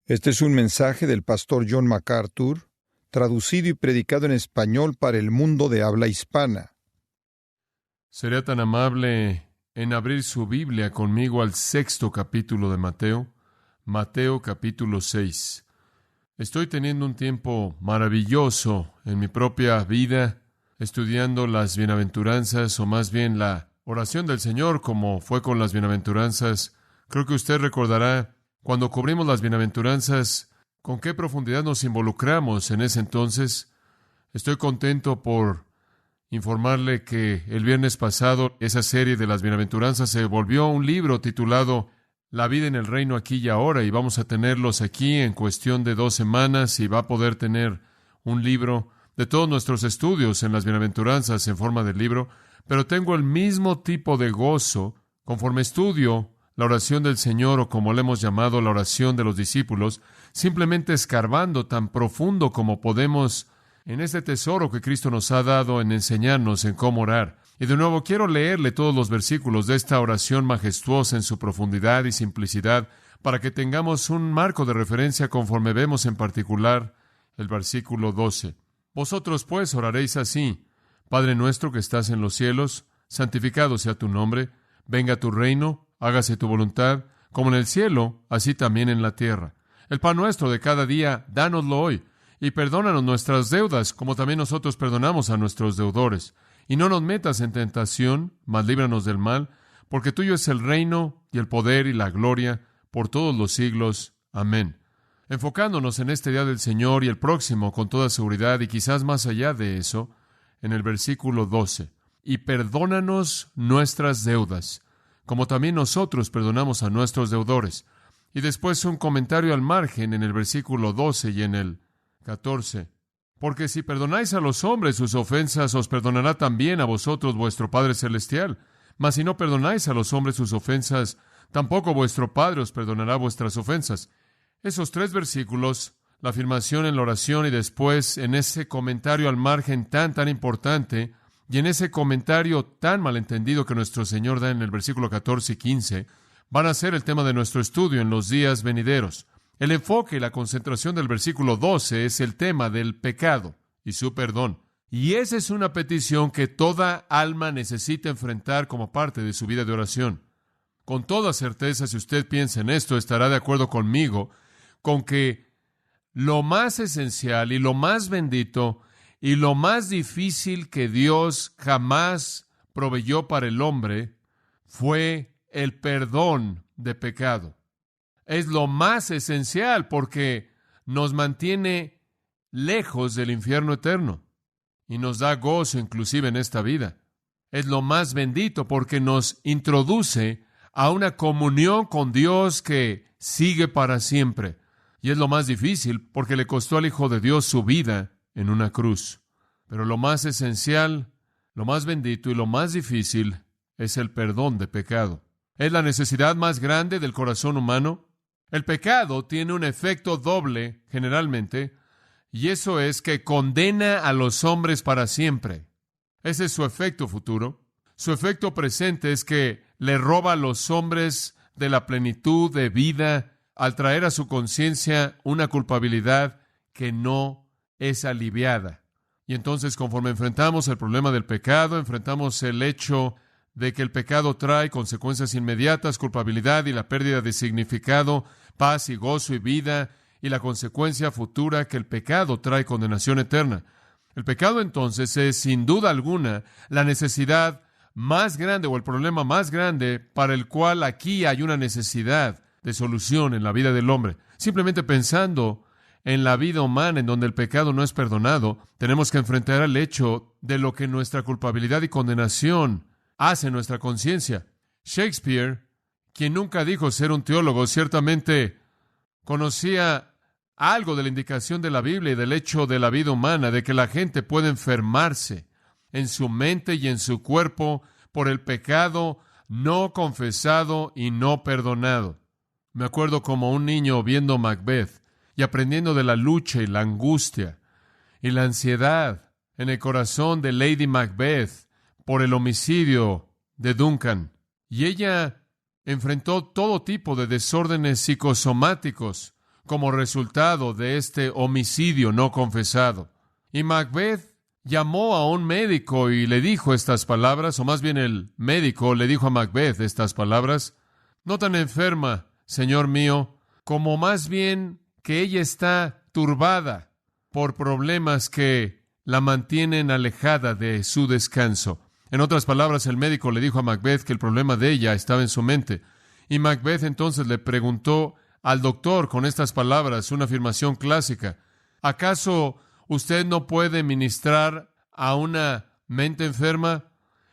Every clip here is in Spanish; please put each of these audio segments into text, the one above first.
Este es un mensaje del pastor John MacArthur, traducido y predicado en español para el mundo de habla hispana. ¿Sería tan amable en abrir su Biblia conmigo al 6º capítulo de Mateo? Mateo capítulo 6. Estoy teniendo un tiempo maravilloso en mi propia vida, estudiando las bienaventuranzas, o más bien la oración del Señor, como fue con las bienaventuranzas. Creo que usted recordará, cuando cubrimos las bienaventuranzas, con qué profundidad nos involucramos en ese entonces. Estoy contento por informarle que el viernes pasado esa serie de las bienaventuranzas se volvió un libro titulado La vida en el reino aquí y ahora, y vamos a tenerlos aquí en cuestión de 2 semanas, y va a poder tener un libro de todos nuestros estudios en las bienaventuranzas en forma de libro. Pero tengo el mismo tipo de gozo conforme estudio la oración del Señor, o como le hemos llamado, la oración de los discípulos, simplemente escarbando tan profundo como podemos en este tesoro que Cristo nos ha dado en enseñarnos en cómo orar. Y de nuevo quiero leerle todos los versículos de esta oración majestuosa en su profundidad y simplicidad, para que tengamos un marco de referencia conforme vemos en particular el versículo 12. Vosotros pues oraréis así: Padre nuestro que estás en los cielos, santificado sea tu nombre, venga tu reino, hágase tu voluntad, como en el cielo, así también en la tierra. El pan nuestro de cada día, dánoslo hoy, y perdónanos nuestras deudas, como también nosotros perdonamos a nuestros deudores. Y no nos metas en tentación, mas líbranos del mal, porque tuyo es el reino, y el poder, y la gloria, por todos los siglos. Amén. Enfocándonos en este día del Señor y el próximo con toda seguridad, y quizás más allá de eso, en el versículo 12. Y perdónanos nuestras deudas, como también nosotros perdonamos a nuestros deudores. Y después un comentario al margen en el versículo 12 y en el 14. Porque si perdonáis a los hombres sus ofensas, os perdonará también a vosotros vuestro Padre Celestial. Mas si no perdonáis a los hombres sus ofensas, tampoco vuestro Padre os perdonará vuestras ofensas. Esos 3 versículos, la afirmación en la oración y después en ese comentario al margen tan importante, y en ese comentario tan malentendido que nuestro Señor da en el versículo 14 y 15, van a ser el tema de nuestro estudio en los días venideros. El enfoque y la concentración del versículo 12 es el tema del pecado y su perdón. Y esa es una petición que toda alma necesita enfrentar como parte de su vida de oración. Con toda certeza, si usted piensa en esto, estará de acuerdo conmigo con que lo más esencial y lo más bendito y lo más difícil que Dios jamás proveyó para el hombre fue el perdón de pecado. Es lo más esencial porque nos mantiene lejos del infierno eterno y nos da gozo inclusive en esta vida. Es lo más bendito porque nos introduce a una comunión con Dios que sigue para siempre. Y es lo más difícil porque le costó al Hijo de Dios su vida en una cruz. Pero lo más esencial, lo más bendito y lo más difícil es el perdón de pecado. Es la necesidad más grande del corazón humano. El pecado tiene un efecto doble, generalmente, y eso es que condena a los hombres para siempre. Ese es su efecto futuro. Su efecto presente es que le roba a los hombres de la plenitud de vida al traer a su conciencia una culpabilidad que no es aliviada. Y entonces, conforme enfrentamos el problema del pecado, enfrentamos el hecho de que el pecado trae consecuencias inmediatas, culpabilidad y la pérdida de significado, paz y gozo y vida, y la consecuencia futura que el pecado trae condenación eterna. El pecado entonces es, sin duda alguna, la necesidad más grande o el problema más grande para el cual aquí hay una necesidad de solución en la vida del hombre. Simplemente pensando en la vida humana en donde el pecado no es perdonado, tenemos que enfrentar el hecho de lo que nuestra culpabilidad y condenación hace en nuestra conciencia. Shakespeare, quien nunca dijo ser un teólogo, ciertamente conocía algo de la indicación de la Biblia y del hecho de la vida humana, de que la gente puede enfermarse en su mente y en su cuerpo por el pecado no confesado y no perdonado. Me acuerdo como un niño viendo Macbeth y aprendiendo de la lucha y la angustia y la ansiedad en el corazón de Lady Macbeth por el homicidio de Duncan. Y ella enfrentó todo tipo de desórdenes psicosomáticos como resultado de este homicidio no confesado. Y Macbeth llamó a un médico y le dijo estas palabras, o más bien el médico le dijo a Macbeth estas palabras: no tan enferma, señor mío, como más bien que ella está turbada por problemas que la mantienen alejada de su descanso. En otras palabras, el médico le dijo a Macbeth que el problema de ella estaba en su mente. Y Macbeth entonces le preguntó al doctor con estas palabras, una afirmación clásica: ¿acaso usted no puede ministrar a una mente enferma?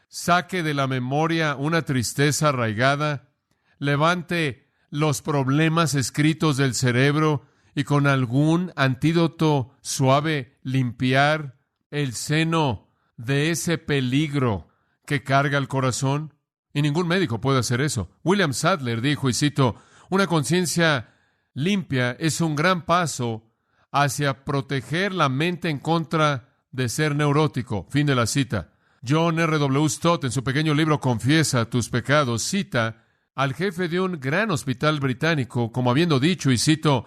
Saque de la memoria una tristeza arraigada, levante los problemas escritos del cerebro y con algún antídoto suave limpiar el seno de ese peligro que carga el corazón. Y ningún médico puede hacer eso. William Sadler dijo, y cito: una conciencia limpia es un gran paso hacia proteger la mente en contra de ser neurótico. Fin de la cita. John R. W. Stott, en su pequeño libro Confiesa tus pecados, cita al jefe de un gran hospital británico como habiendo dicho, y cito: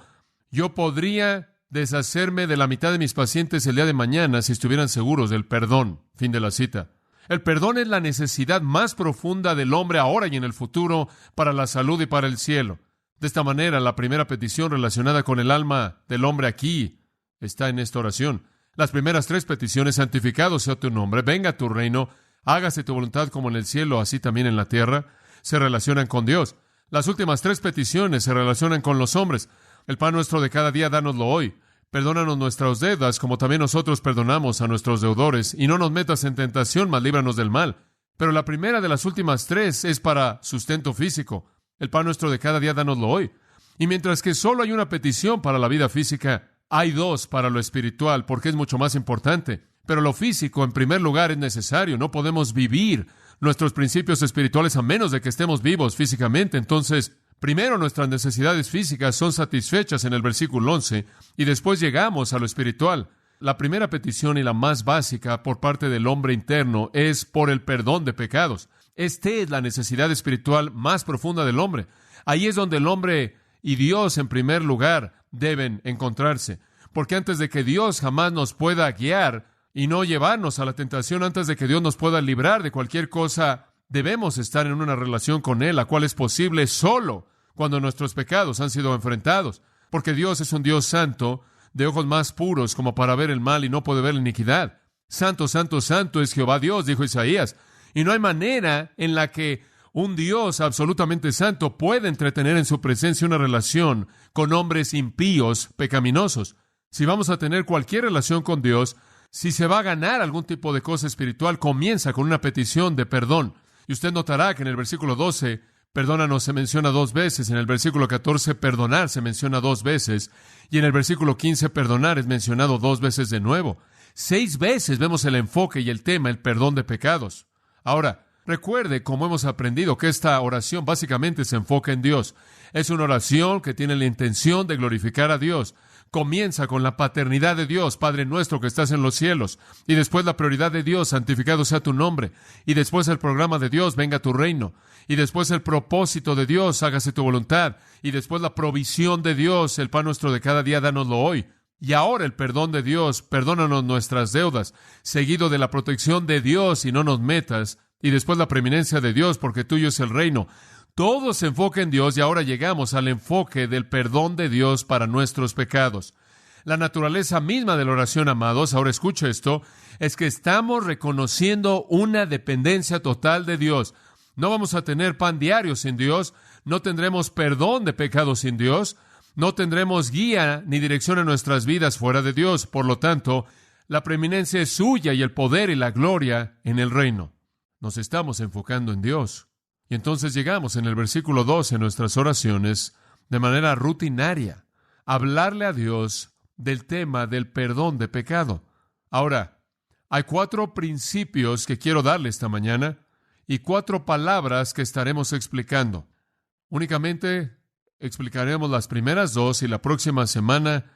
yo podría deshacerme de la mitad de mis pacientes el día de mañana si estuvieran seguros del perdón. Fin de la cita. El perdón es la necesidad más profunda del hombre ahora y en el futuro para la salud y para el cielo. De esta manera, la primera petición relacionada con el alma del hombre aquí está en esta oración. Las primeras tres peticiones: santificado sea tu nombre, venga tu reino, hágase tu voluntad como en el cielo, así también en la tierra, se relacionan con Dios. Las últimas tres peticiones se relacionan con los hombres. El pan nuestro de cada día, dánoslo hoy. Perdónanos nuestras deudas, como también nosotros perdonamos a nuestros deudores. Y no nos metas en tentación, mas líbranos del mal. Pero la primera de las últimas tres es para sustento físico. El pan nuestro de cada día, dánoslo hoy. Y mientras que solo hay una petición para la vida física, hay dos para lo espiritual, porque es mucho más importante. Pero lo físico, en primer lugar, es necesario. No podemos vivir nuestros principios espirituales a menos de que estemos vivos físicamente. Entonces, primero nuestras necesidades físicas son satisfechas en el versículo 11, y después llegamos a lo espiritual. La primera petición y la más básica por parte del hombre interno es por el perdón de pecados. Esta es la necesidad espiritual más profunda del hombre. Ahí es donde el hombre y Dios en primer lugar deben encontrarse. Porque antes de que Dios jamás nos pueda guiar y no llevarnos a la tentación, antes de que Dios nos pueda librar de cualquier cosa, debemos estar en una relación con Él, la cual es posible solo cuando nuestros pecados han sido enfrentados. Porque Dios es un Dios santo, de ojos más puros como para ver el mal y no puede ver la iniquidad. Santo, santo, santo es Jehová Dios, dijo Isaías. Y no hay manera en la que un Dios absolutamente santo pueda entretener en su presencia una relación con hombres impíos, pecaminosos. Si vamos a tener cualquier relación con Dios, si se va a ganar algún tipo de cosa espiritual, comienza con una petición de perdón. Y usted notará que en el versículo 12, perdónanos se menciona 2 veces, en el versículo 14, perdonar se menciona 2 veces, y en el versículo 15, perdonar es mencionado 2 veces de nuevo. 6 veces vemos el enfoque y el tema, el perdón de pecados. Ahora, recuerde, como hemos aprendido, que esta oración básicamente se enfoca en Dios. Es una oración que tiene la intención de glorificar a Dios. Comienza con la paternidad de Dios, Padre nuestro que estás en los cielos, y después la prioridad de Dios, santificado sea tu nombre, y después el programa de Dios, venga tu reino, y después el propósito de Dios, hágase tu voluntad, y después la provisión de Dios, el pan nuestro de cada día, dánoslo hoy. Y ahora el perdón de Dios, perdónanos nuestras deudas, seguido de la protección de Dios y no nos metas, y después la preeminencia de Dios, porque tuyo es el reino. Todo se enfoca en Dios y ahora llegamos al enfoque del perdón de Dios para nuestros pecados. La naturaleza misma de la oración, amados, ahora escucha esto, es que estamos reconociendo una dependencia total de Dios. No vamos a tener pan diario sin Dios, no tendremos perdón de pecados sin Dios, no tendremos guía ni dirección en nuestras vidas fuera de Dios. Por lo tanto, la preeminencia es suya y el poder y la gloria en el reino. Nos estamos enfocando en Dios. Y entonces llegamos en el versículo 12 en nuestras oraciones, de manera rutinaria, a hablarle a Dios del tema del perdón de pecado. Ahora, hay 4 principios que quiero darle esta mañana y 4 palabras que estaremos explicando. Únicamente explicaremos las primeras 2 y la próxima semana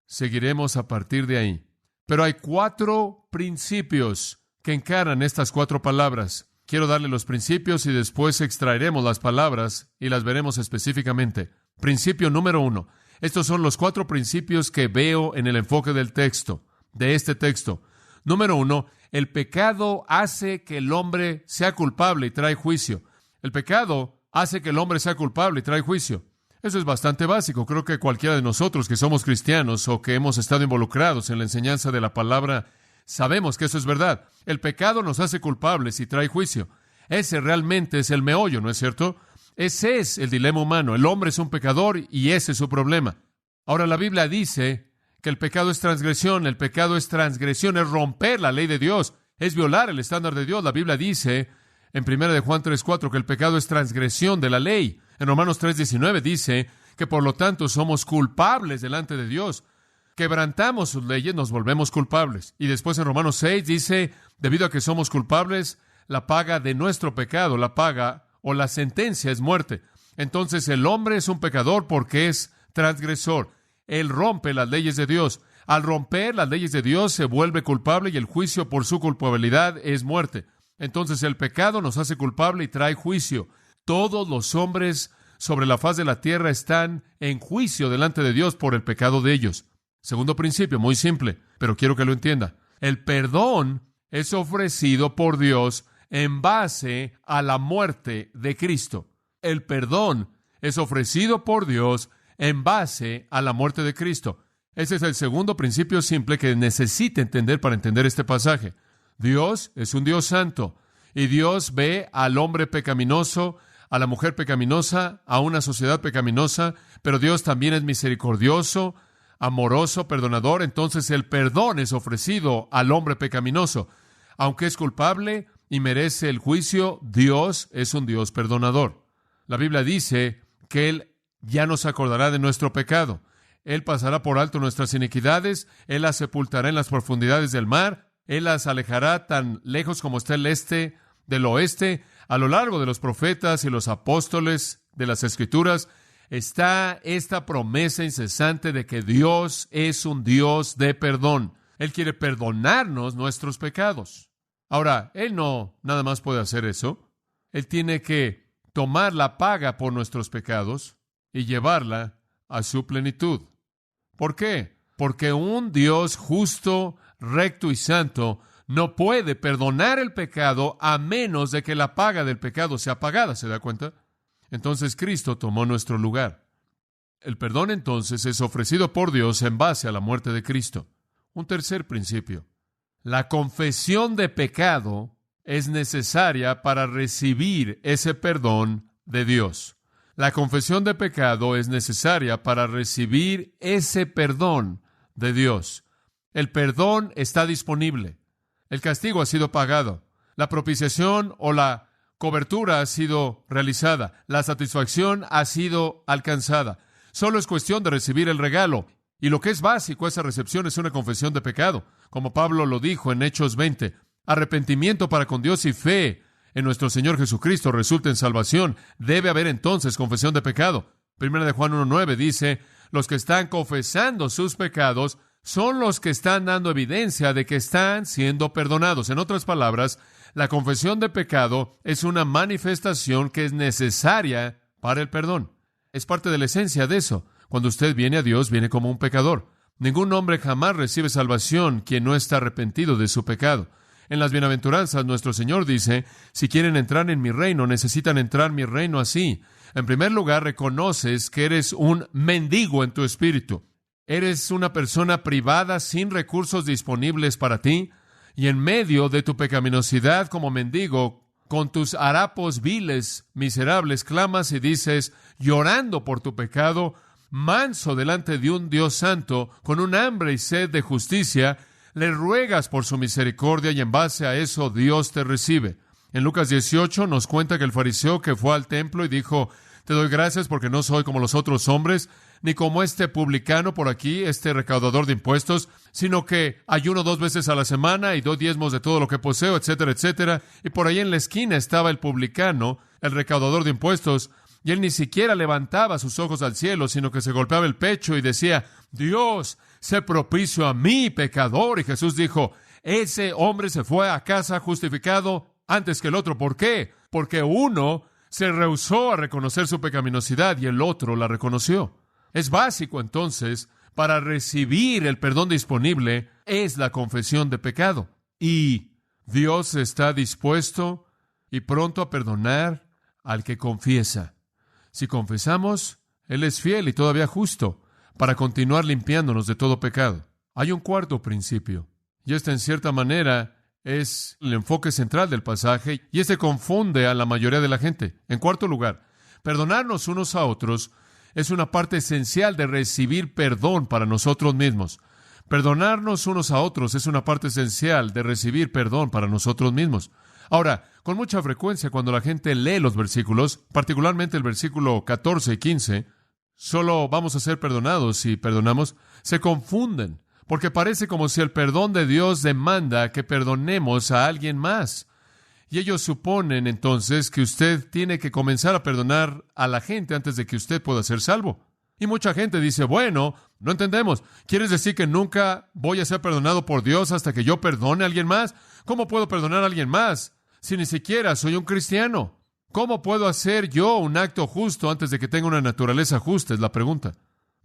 seguiremos a partir de ahí. Pero hay 4 principios que encaran estas 4 palabras. Quiero darle los principios y después extraeremos las palabras y las veremos específicamente. Principio número 1. Estos son los 4 principios que veo en el enfoque del texto, de este texto. Número 1, el pecado hace que el hombre sea culpable y trae juicio. El pecado hace que el hombre sea culpable y trae juicio. Eso es bastante básico. Creo que cualquiera de nosotros que somos cristianos o que hemos estado involucrados en la enseñanza de la palabra, sabemos que eso es verdad. El pecado nos hace culpables y trae juicio. Ese realmente es el meollo, ¿no es cierto? Ese es el dilema humano. El hombre es un pecador y ese es su problema. Ahora, la Biblia dice que el pecado es transgresión. El pecado es transgresión, es romper la ley de Dios, es violar el estándar de Dios. La Biblia dice en 1 de Juan 3:4 que el pecado es transgresión de la ley. En Romanos 3:19 dice que por lo tanto somos culpables delante de Dios. Quebrantamos sus leyes, nos volvemos culpables. Y después en Romanos 6 dice, debido a que somos culpables, la paga de nuestro pecado, la paga o la sentencia es muerte. Entonces el hombre es un pecador porque es transgresor. Él rompe las leyes de Dios. Al romper las leyes de Dios se vuelve culpable y el juicio por su culpabilidad es muerte. Entonces el pecado nos hace culpable y trae juicio. Todos los hombres sobre la faz de la tierra están en juicio delante de Dios por el pecado de ellos. Segundo principio, muy simple, pero quiero que lo entienda. El perdón es ofrecido por Dios en base a la muerte de Cristo. El perdón es ofrecido por Dios en base a la muerte de Cristo. Ese es el segundo principio simple que necesita entender para entender este pasaje. Dios es un Dios santo y Dios ve al hombre pecaminoso, a la mujer pecaminosa, a una sociedad pecaminosa, pero Dios también es misericordioso, amoroso, perdonador. Entonces el perdón es ofrecido al hombre pecaminoso. Aunque es culpable y merece el juicio, Dios es un Dios perdonador. La Biblia dice que Él ya no se acordará de nuestro pecado. Él pasará por alto nuestras iniquidades, Él las sepultará en las profundidades del mar, Él las alejará tan lejos como está el este del oeste. A lo largo de los profetas y los apóstoles de las Escrituras está esta promesa incesante de que Dios es un Dios de perdón. Él quiere perdonarnos nuestros pecados. Ahora, Él no nada más puede hacer eso. Él tiene que tomar la paga por nuestros pecados y llevarla a su plenitud. ¿Por qué? Porque un Dios justo, recto y santo no puede perdonar el pecado a menos de que la paga del pecado sea pagada. ¿Se da cuenta? Entonces Cristo tomó nuestro lugar. El perdón entonces es ofrecido por Dios en base a la muerte de Cristo. Un tercer principio. La confesión de pecado es necesaria para recibir ese perdón de Dios. La confesión de pecado es necesaria para recibir ese perdón de Dios. El perdón está disponible. El castigo ha sido pagado. La propiciación o la cobertura ha sido realizada. La satisfacción ha sido alcanzada. Solo es cuestión de recibir el regalo. Y lo que es básico, esa recepción es una confesión de pecado. Como Pablo lo dijo en Hechos 20, arrepentimiento para con Dios y fe en nuestro Señor Jesucristo resulta en salvación. Debe haber entonces confesión de pecado. Primera de Juan 1:9 dice, los que están confesando sus pecados son los que están dando evidencia de que están siendo perdonados. En otras palabras, la confesión de pecado es una manifestación que es necesaria para el perdón. Es parte de la esencia de eso. Cuando usted viene a Dios, viene como un pecador. Ningún hombre jamás recibe salvación quien no está arrepentido de su pecado. En las bienaventuranzas, nuestro Señor dice, si quieren entrar en mi reino, necesitan entrar en mi reino así. En primer lugar, reconoces que eres un mendigo en tu espíritu. Eres una persona privada sin recursos disponibles para ti, y en medio de tu pecaminosidad como mendigo, con tus harapos viles, miserables, clamas y dices, llorando por tu pecado, manso delante de un Dios santo, con un hambre y sed de justicia, le ruegas por su misericordia y en base a eso Dios te recibe. En Lucas 18 nos cuenta que el fariseo que fue al templo y dijo, te doy gracias porque no soy como los otros hombres, ni como este publicano por aquí, este recaudador de impuestos, sino que ayuno 2 veces a la semana y doy diezmos de todo lo que poseo, etcétera, etcétera. Y por ahí en la esquina estaba el publicano, el recaudador de impuestos, y él ni siquiera levantaba sus ojos al cielo, sino que se golpeaba el pecho y decía, Dios, sé propicio a mí, pecador. Y Jesús dijo, ese hombre se fue a casa justificado antes que el otro. ¿Por qué? Porque uno se rehusó a reconocer su pecaminosidad y el otro la reconoció. Es básico, entonces, para recibir el perdón disponible, es la confesión de pecado. Y Dios está dispuesto y pronto a perdonar al que confiesa. Si confesamos, Él es fiel y todavía justo para continuar limpiándonos de todo pecado. Hay un cuarto principio, y este en cierta manera es el enfoque central del pasaje, y este confunde a la mayoría de la gente. En cuarto lugar, perdonarnos unos a otros es una parte esencial de recibir perdón para nosotros mismos. Perdonarnos unos a otros es una parte esencial de recibir perdón para nosotros mismos. Ahora, con mucha frecuencia cuando la gente lee los versículos, particularmente el versículo 14 y 15, solo vamos a ser perdonados si perdonamos, se confunden, porque parece como si el perdón de Dios demanda que perdonemos a alguien más. Y ellos suponen entonces que usted tiene que comenzar a perdonar a la gente antes de que usted pueda ser salvo. Y mucha gente dice, bueno, no entendemos. ¿Quieres decir que nunca voy a ser perdonado por Dios hasta que yo perdone a alguien más? ¿Cómo puedo perdonar a alguien más si ni siquiera soy un cristiano? ¿Cómo puedo hacer yo un acto justo antes de que tenga una naturaleza justa? Es la pregunta.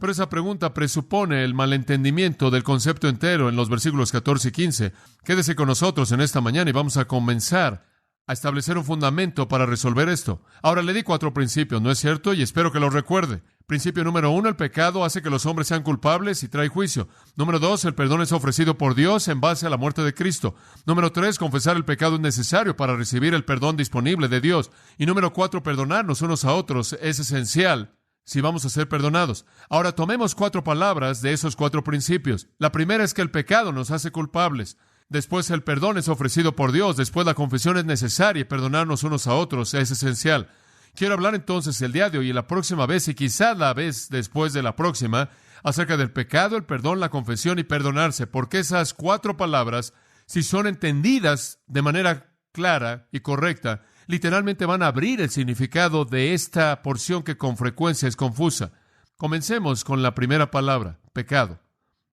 Pero esa pregunta presupone el malentendimiento del concepto entero en los versículos 14 y 15. Quédese con nosotros en esta mañana y vamos a comenzar a establecer un fundamento para resolver esto. Ahora le di 4 principios, ¿no es cierto? Y espero que los recuerde. Principio número 1, el pecado hace que los hombres sean culpables y trae juicio. Número 2, el perdón es ofrecido por Dios en base a la muerte de Cristo. Número 3, confesar el pecado es necesario para recibir el perdón disponible de Dios. Y número 4, perdonarnos unos a otros es esencial si vamos a ser perdonados. Ahora tomemos 4 palabras de esos 4 principios. La primera es que el pecado nos hace culpables. Después el perdón es ofrecido por Dios. Después la confesión es necesaria y perdonarnos unos a otros es esencial. Quiero hablar entonces el día de hoy y la próxima vez y quizás la vez después de la próxima acerca del pecado, el perdón, la confesión y perdonarse, porque esas 4 palabras, si son entendidas de manera clara y correcta, literalmente van a abrir el significado de esta porción que con frecuencia es confusa. Comencemos con la primera palabra, pecado.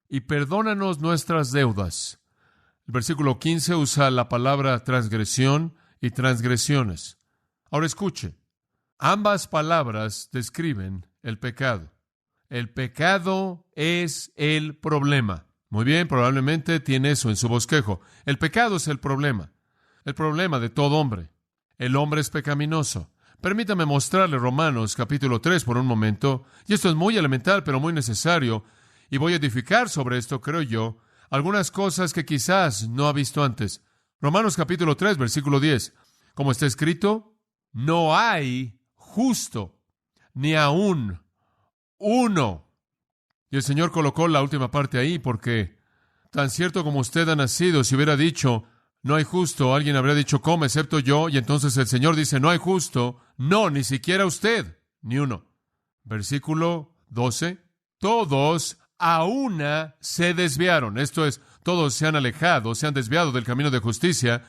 Y perdónanos nuestras deudas. El versículo 15 usa la palabra transgresión y transgresiones. Ahora escuche. Ambas palabras describen el pecado. El pecado es el problema. Muy bien, probablemente tiene eso en su bosquejo. El pecado es el problema de todo hombre. El hombre es pecaminoso. Permítame mostrarle Romanos capítulo 3 por un momento, y esto es muy elemental, pero muy necesario, y voy a edificar sobre esto, creo yo, algunas cosas que quizás no ha visto antes. Romanos capítulo 3, versículo 10. Como está escrito, no hay justo, ni aún uno. Y el Señor colocó la última parte ahí porque tan cierto como usted ha nacido, si hubiera dicho, no hay justo, alguien habría dicho, ¿cómo? Excepto yo. Y entonces el Señor dice, no hay justo. No, ni siquiera usted, ni uno. Versículo 12. Todos a una se desviaron. Esto es, todos se han alejado, se han desviado del camino de justicia.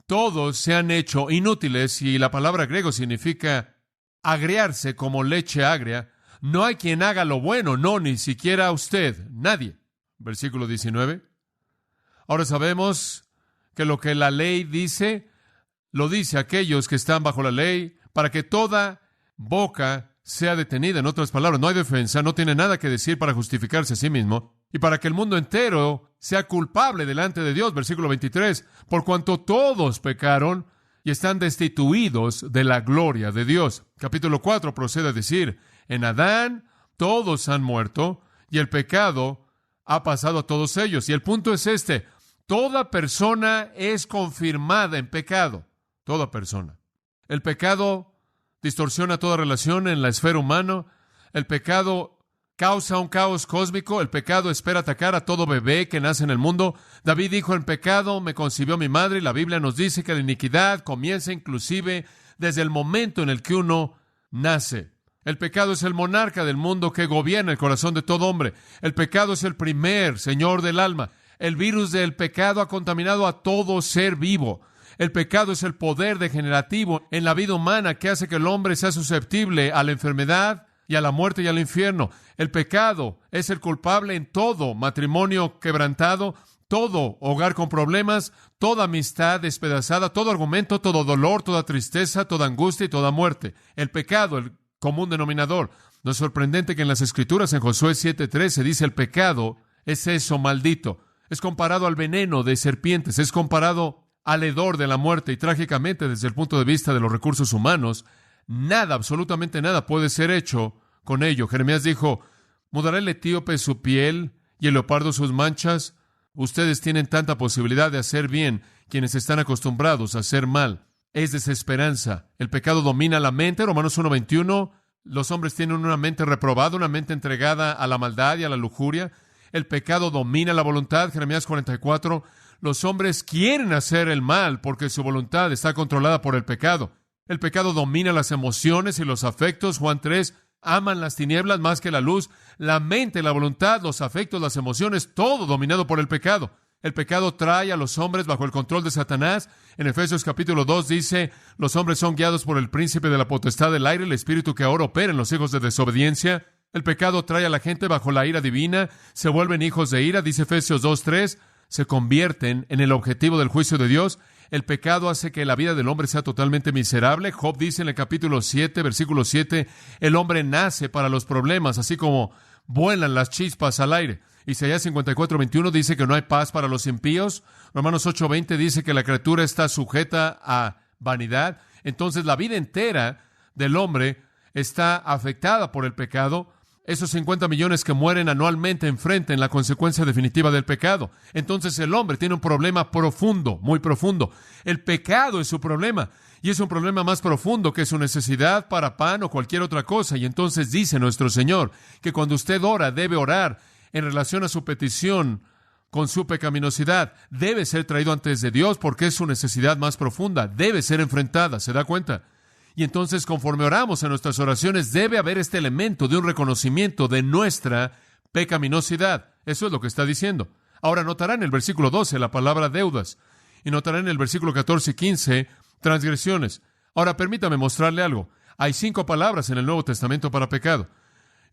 Todos se han hecho inútiles, y la palabra griego significa agriarse como leche agria. No hay quien haga lo bueno, no, ni siquiera usted, nadie. Versículo 19. Ahora sabemos que lo que la ley dice, lo dice a aquellos que están bajo la ley, para que toda boca sea detenida. En otras palabras, no hay defensa, no tiene nada que decir para justificarse a sí mismo, y para que el mundo entero sea culpable delante de Dios. Versículo 23, por cuanto todos pecaron y están destituidos de la gloria de Dios. Capítulo 4 procede a decir, en Adán todos han muerto, y el pecado ha pasado a todos ellos. Y el punto es este, toda persona es confirmada en pecado. Toda persona. El pecado distorsiona toda relación en la esfera humana. El pecado causa un caos cósmico. El pecado espera atacar a todo bebé que nace en el mundo. David dijo, en pecado me concibió mi madre. Y la Biblia nos dice que la iniquidad comienza inclusive desde el momento en el que uno nace. El pecado es el monarca del mundo que gobierna el corazón de todo hombre. El pecado es el primer señor del alma. El virus del pecado ha contaminado a todo ser vivo. El pecado es el poder degenerativo en la vida humana que hace que el hombre sea susceptible a la enfermedad y a la muerte y al infierno. El pecado es el culpable en todo matrimonio quebrantado, todo hogar con problemas, toda amistad despedazada, todo argumento, todo dolor, toda tristeza, toda angustia y toda muerte. El pecado, el común denominador. No es sorprendente que en las Escrituras, en Josué 7:13, dice el pecado es eso maldito. Es comparado al veneno de serpientes, es comparado al hedor de la muerte y trágicamente desde el punto de vista de los recursos humanos, nada, absolutamente nada puede ser hecho con ello. Jeremías dijo, ¿mudará el etíope su piel y el leopardo sus manchas? Ustedes tienen tanta posibilidad de hacer bien, quienes están acostumbrados a hacer mal. Es desesperanza. El pecado domina la mente. Romanos 1:21. Los hombres tienen una mente reprobada, una mente entregada a la maldad y a la lujuria. El pecado domina la voluntad. Jeremías 44. Los hombres quieren hacer el mal porque su voluntad está controlada por el pecado. El pecado domina las emociones y los afectos. Juan 3. Aman las tinieblas más que la luz. La mente, la voluntad, los afectos, las emociones, todo dominado por el pecado. El pecado trae a los hombres bajo el control de Satanás. En Efesios capítulo 2 dice, los hombres son guiados por el príncipe de la potestad del aire, el espíritu que ahora opera en los hijos de desobediencia. El pecado trae a la gente bajo la ira divina. Se vuelven hijos de ira, dice Efesios 2:3. Se convierten en el objetivo del juicio de Dios. El pecado hace que la vida del hombre sea totalmente miserable. Job dice en el capítulo 7, versículo 7, el hombre nace para los problemas, así como vuelan las chispas al aire. Isaías 54:21 dice que no hay paz para los impíos. Romanos 8:20 dice que la criatura está sujeta a vanidad. Entonces la vida entera del hombre está afectada por el pecado. Esos 50 millones que mueren anualmente enfrentan la consecuencia definitiva del pecado. Entonces el hombre tiene un problema profundo, muy profundo. El pecado es su problema, y es un problema más profundo que su necesidad para pan o cualquier otra cosa. Y entonces dice nuestro Señor que cuando usted ora, debe orar en relación a su petición con su pecaminosidad. Debe ser traído antes de Dios porque es su necesidad más profunda. Debe ser enfrentada, ¿se da cuenta? Y entonces, conforme oramos en nuestras oraciones, debe haber este elemento de un reconocimiento de nuestra pecaminosidad. Eso es lo que está diciendo. Ahora, notará en el versículo 12 la palabra deudas. Y notará en el versículo 14 y 15 transgresiones. Ahora, permítame mostrarle algo. Hay 5 palabras en el Nuevo Testamento para pecado.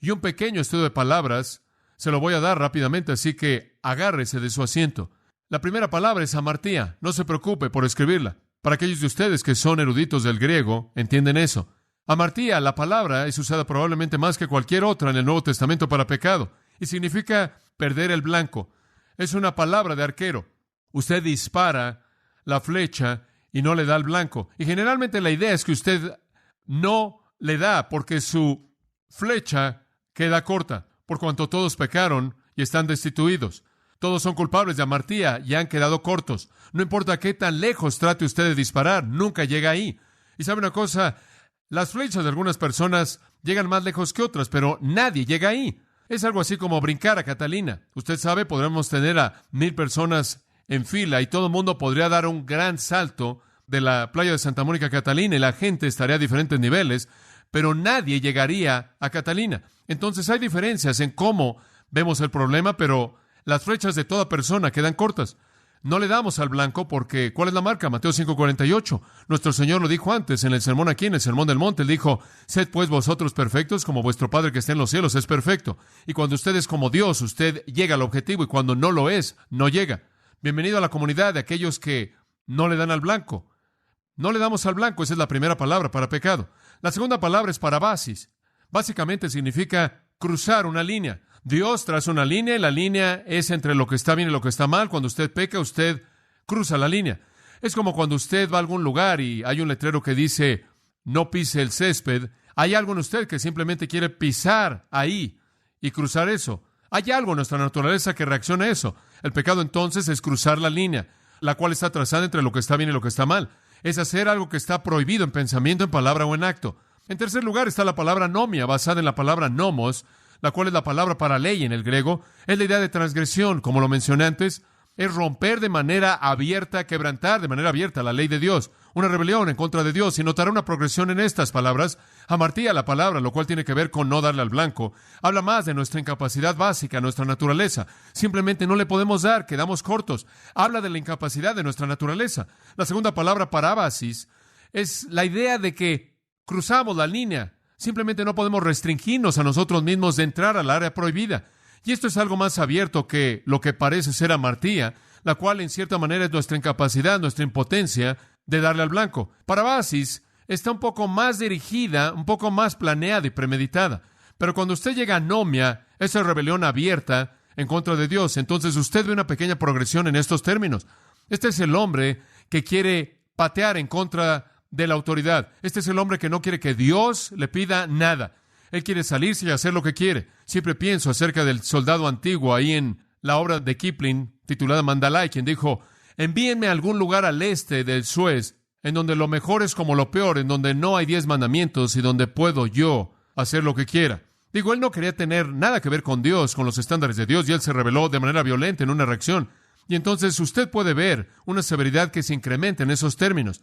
Y un pequeño estudio de palabras se lo voy a dar rápidamente, así que agárrese de su asiento. La primera palabra es amartía. No se preocupe por escribirla. Para aquellos de ustedes que son eruditos del griego, entienden eso. Amartía, la palabra, es usada probablemente más que cualquier otra en el Nuevo Testamento para pecado, y significa perder el blanco. Es una palabra de arquero. Usted dispara la flecha y no le da el blanco. Y generalmente la idea es que usted no le da porque su flecha queda corta, por cuanto todos pecaron y están destituidos. Todos son culpables de amartía y han quedado cortos. No importa qué tan lejos trate usted de disparar, nunca llega ahí. Y sabe una cosa, las flechas de algunas personas llegan más lejos que otras, pero nadie llega ahí. Es algo así como brincar a Catalina. Usted sabe, podremos tener a 1,000 personas en fila y todo el mundo podría dar un gran salto de la playa de Santa Mónica a Catalina y la gente estaría a diferentes niveles, pero nadie llegaría a Catalina. Entonces hay diferencias en cómo vemos el problema, pero las flechas de toda persona quedan cortas. No le damos al blanco porque, ¿cuál es la marca? Mateo 5:48. Nuestro Señor lo dijo antes en el sermón aquí, en el Sermón del Monte. Él dijo, sed pues vosotros perfectos como vuestro Padre que está en los cielos es perfecto. Y cuando usted es como Dios, usted llega al objetivo, y cuando no lo es, no llega. Bienvenido a la comunidad de aquellos que no le dan al blanco. No le damos al blanco, esa es la primera palabra para pecado. La segunda palabra es parabasis. Básicamente significa cruzar una línea. Dios traza una línea y la línea es entre lo que está bien y lo que está mal. Cuando usted peca, usted cruza la línea. Es como cuando usted va a algún lugar y hay un letrero que dice, no pise el césped. Hay algo en usted que simplemente quiere pisar ahí y cruzar eso. Hay algo en nuestra naturaleza que reacciona a eso. El pecado entonces es cruzar la línea, la cual está trazada entre lo que está bien y lo que está mal. Es hacer algo que está prohibido en pensamiento, en palabra o en acto. En tercer lugar está la palabra nomia, basada en la palabra nomos, la cual es la palabra para ley en el griego. Es la idea de transgresión, como lo mencioné antes. Es romper de manera abierta, quebrantar de manera abierta la ley de Dios. Una rebelión en contra de Dios. Y notará una progresión en estas palabras. Amartía la palabra, lo cual tiene que ver con no darle al blanco. Habla más de nuestra incapacidad básica, nuestra naturaleza. Simplemente no le podemos dar, quedamos cortos. Habla de la incapacidad de nuestra naturaleza. La segunda palabra, parábasis, es la idea de que cruzamos la línea. Simplemente no podemos restringirnos a nosotros mismos de entrar al área prohibida. Y esto es algo más abierto que lo que parece ser amartía, la cual en cierta manera es nuestra incapacidad, nuestra impotencia de darle al blanco. Parabasis está un poco más dirigida, un poco más planeada y premeditada. Pero cuando usted llega a anomia, esa rebelión abierta en contra de Dios, entonces usted ve una pequeña progresión en estos términos. Este es el hombre que quiere patear en contra de la autoridad. Este es el hombre que no quiere que Dios le pida nada. Él quiere salirse y hacer lo que quiere. Siempre pienso acerca del soldado antiguo ahí en la obra de Kipling titulada Mandalay, quien dijo: envíenme a algún lugar al este del Suez, en donde lo mejor es como lo peor, en donde no hay 10 mandamientos y donde puedo yo hacer lo que quiera. Digo, él no quería tener nada que ver con Dios, con los estándares de Dios, y él se rebeló de manera violenta en una reacción. Y entonces usted puede ver una severidad que se incrementa en esos términos,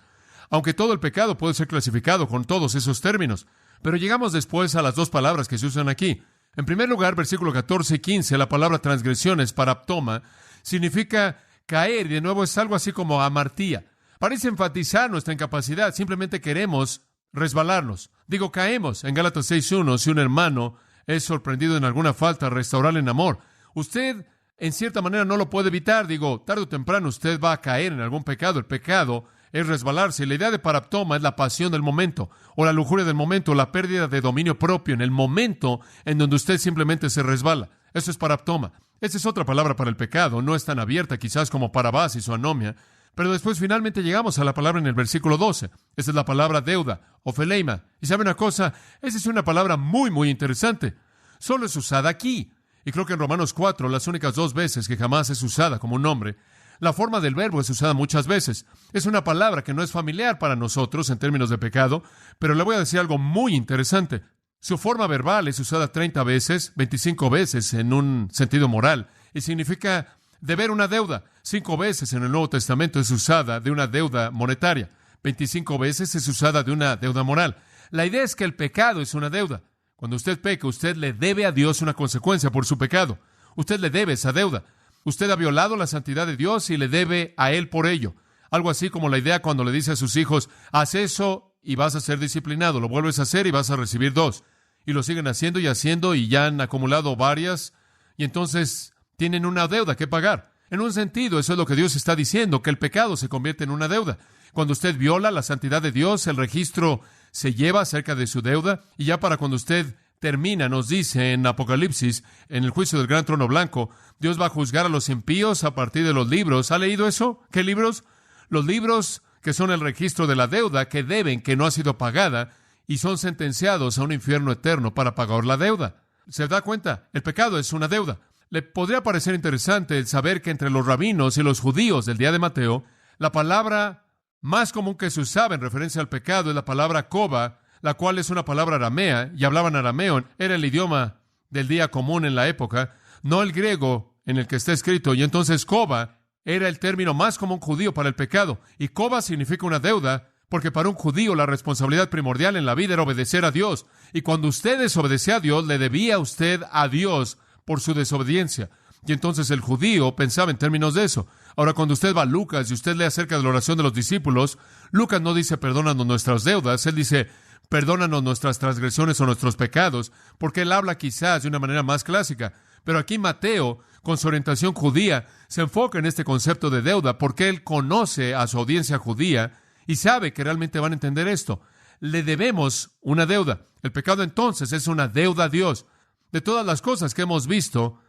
aunque todo el pecado puede ser clasificado con todos esos términos. Pero llegamos después a las dos palabras que se usan aquí. En primer lugar, versículo 14 y 15, la palabra transgresiones, paraptoma, significa caer, y de nuevo es algo así como amartía. Parece enfatizar nuestra incapacidad, simplemente queremos resbalarnos. Digo, caemos. En Gálatas 6:1, si un hermano es sorprendido en alguna falta, restaurarle en amor. Usted, en cierta manera, no lo puede evitar. Digo, tarde o temprano usted va a caer en algún pecado. El pecado es resbalarse. La idea de paraptoma es la pasión del momento, o la lujuria del momento, o la pérdida de dominio propio en el momento en donde usted simplemente se resbala. Eso es paraptoma. Esa es otra palabra para el pecado. No es tan abierta quizás como parabasis o anomia, pero después finalmente llegamos a la palabra en el versículo 12. Esa es la palabra deuda, o pheleima. Y ¿sabe una cosa? Esa es una palabra muy, muy interesante. Solo es usada aquí. Y creo que en Romanos 4, las únicas 2 veces que jamás es usada como un nombre, la forma del verbo es usada muchas veces. Es una palabra que no es familiar para nosotros en términos de pecado, pero le voy a decir algo muy interesante. Su forma verbal es usada 30 veces, 25 veces en un sentido moral, y significa deber una deuda. 5 veces en el Nuevo Testamento es usada de una deuda monetaria. 25 veces es usada de una deuda moral. La idea es que el pecado es una deuda. Cuando usted peca, usted le debe a Dios una consecuencia por su pecado. Usted le debe esa deuda. Usted ha violado la santidad de Dios y le debe a Él por ello. Algo así como la idea cuando le dice a sus hijos: haz eso y vas a ser disciplinado. Lo vuelves a hacer y vas a recibir 2. Y lo siguen haciendo y ya han acumulado varias. Y entonces tienen una deuda que pagar. En un sentido, eso es lo que Dios está diciendo, que el pecado se convierte en una deuda. Cuando usted viola la santidad de Dios, el registro se lleva acerca de su deuda, y ya para cuando usted termina, nos dice en Apocalipsis, en el juicio del gran trono blanco, Dios va a juzgar a los impíos a partir de los libros. ¿Ha leído eso? ¿Qué libros? Los libros que son el registro de la deuda que deben, que no ha sido pagada, y son sentenciados a un infierno eterno para pagar la deuda. ¿Se da cuenta? El pecado es una deuda. Le podría parecer interesante el saber que entre los rabinos y los judíos del día de Mateo, la palabra más común que se usaba en referencia al pecado es la palabra koba, la cual es una palabra aramea, y hablaban arameo, era el idioma del día común en la época, no el griego en el que está escrito, y entonces koba era el término más común judío para el pecado, y koba significa una deuda, porque para un judío la responsabilidad primordial en la vida era obedecer a Dios, y cuando usted desobedecía a Dios, le debía usted a Dios por su desobediencia. Y entonces el judío pensaba en términos de eso. Ahora, cuando usted va a Lucas y usted lee acerca de la oración de los discípulos, Lucas no dice perdónanos nuestras deudas, él dice perdónanos nuestras transgresiones o nuestros pecados, porque él habla quizás de una manera más clásica. Pero aquí Mateo, con su orientación judía, se enfoca en este concepto de deuda, porque él conoce a su audiencia judía y sabe que realmente van a entender esto. Le debemos una deuda. El pecado entonces es una deuda a Dios. De todas las cosas que hemos visto,